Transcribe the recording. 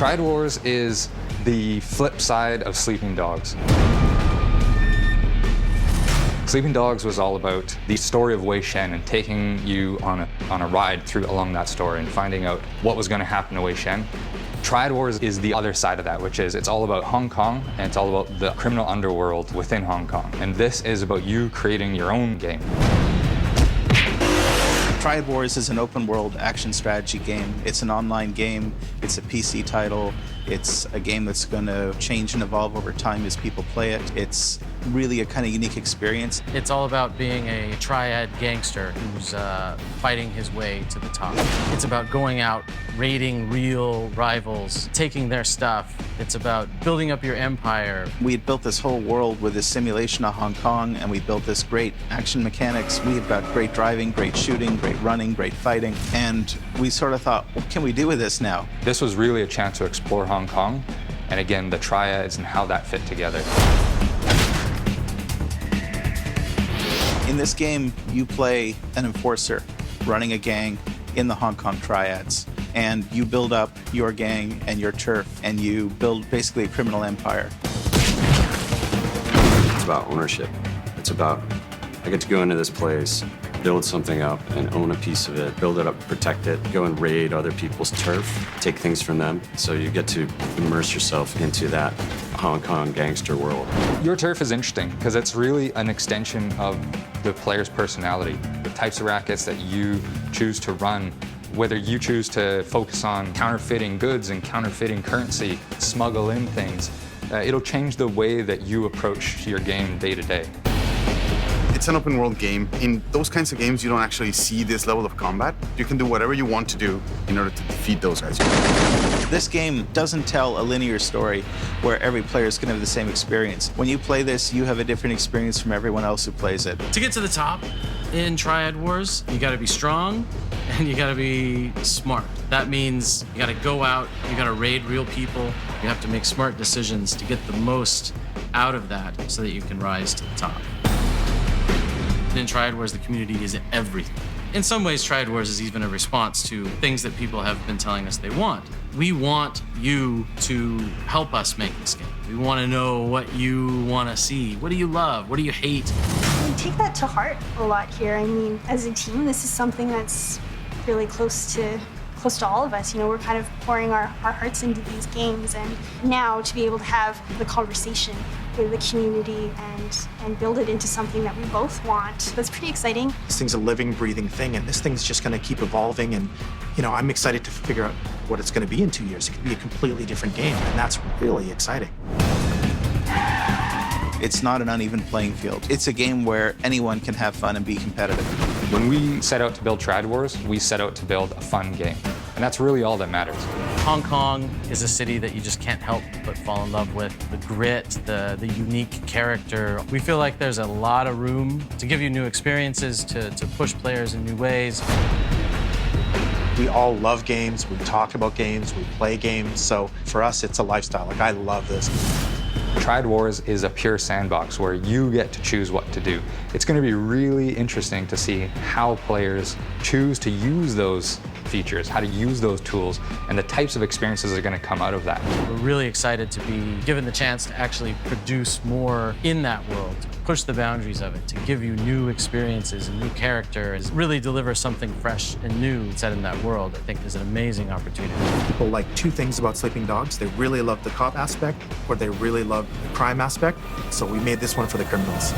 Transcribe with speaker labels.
Speaker 1: Triad Wars is the flip side of Sleeping Dogs. Sleeping Dogs was all about the story of Wei Shen and taking you on a ride along that story and finding out what was going to happen to Wei Shen. Triad Wars is the other side of that, which is it's all about Hong Kong and it's all about the criminal underworld within Hong Kong. And this is about you creating your own game.
Speaker 2: Triad Wars is an open world action strategy game. It's an online game, it's a PC title, it's a game that's going to change and evolve over time as people play it. It's really a kind of unique experience.
Speaker 3: It's all about being a triad gangster who's fighting his way to the top. It's about going out, raiding real rivals, taking their stuff. It's about building up your empire.
Speaker 2: We had built this whole world with this simulation of Hong Kong, and we built this great action mechanics. We had got great driving, great shooting, great running, great fighting, and we sort of thought, what can we do with this now?
Speaker 1: This was really a chance to explore Hong Kong, and again, the triads and how that fit together.
Speaker 2: In this game, you play an enforcer running a gang in the Hong Kong triads, and you build up your gang and your turf, and you build basically a criminal empire.
Speaker 4: It's about ownership. It's about, I get to go into this place, build something up and own a piece of it, build it up, protect it, go and raid other people's turf, take things from them. So you get to immerse yourself into that Hong Kong gangster world.
Speaker 1: Your turf is interesting because it's really an extension of the player's personality. The types of rackets that you choose to run, whether you choose to focus on counterfeiting goods and counterfeiting currency, smuggle in things, it'll change the way that you approach your game day to day.
Speaker 5: It's an open world game. In those kinds of games, you don't actually see this level of combat. You can do whatever you want to do in order to defeat those guys.
Speaker 2: This game doesn't tell a linear story where every player is going to have the same experience. When you play this, you have a different experience from everyone else who plays it.
Speaker 3: To get to the top in Triad Wars, you gotta be strong and you gotta be smart. That means you gotta go out, you gotta raid real people, you have to make smart decisions to get the most out of that so that you can rise to the top. In Triad Wars, the community is everything. In some ways, Triad Wars is even a response to things that people have been telling us they want. We want you to help us make this game. We want to know what you want to see. What do you love? What do you hate?
Speaker 6: We take that to heart a lot here. I mean, as a team, this is something that's really close to all of us. You know, we're kind of pouring our hearts into these games, and now to be able to have the conversation with the community and build it into something that we both want, that's pretty exciting.
Speaker 7: This thing's a living, breathing thing, and this thing's just going to keep evolving, and you know, I'm excited to figure out what it's going to be in 2 years. It could be a completely different game, and that's really exciting.
Speaker 2: It's not an uneven playing field. It's a game where anyone can have fun and be competitive.
Speaker 1: When we set out to build Triad Wars, we set out to build a fun game. And that's really all that matters.
Speaker 3: Hong Kong is a city that you just can't help but fall in love with. The grit, the unique character. We feel like there's a lot of room to give you new experiences, to push players in new ways.
Speaker 7: We all love games, we talk about games, we play games, so for us it's a lifestyle. Like, I love this.
Speaker 1: Triad Wars is a pure sandbox where you get to choose what to do. It's going to be really interesting to see how players choose to use those features, how to use those tools, and the types of experiences that are going to come out of that.
Speaker 3: We're really excited to be given the chance to actually produce more in that world, to push the boundaries of it, to give you new experiences and new characters, really deliver something fresh and new set in that world. I think is an amazing opportunity.
Speaker 7: People like two things about Sleeping Dogs. They really love the cop aspect, or they really love the crime aspect. So we made this one for the criminals.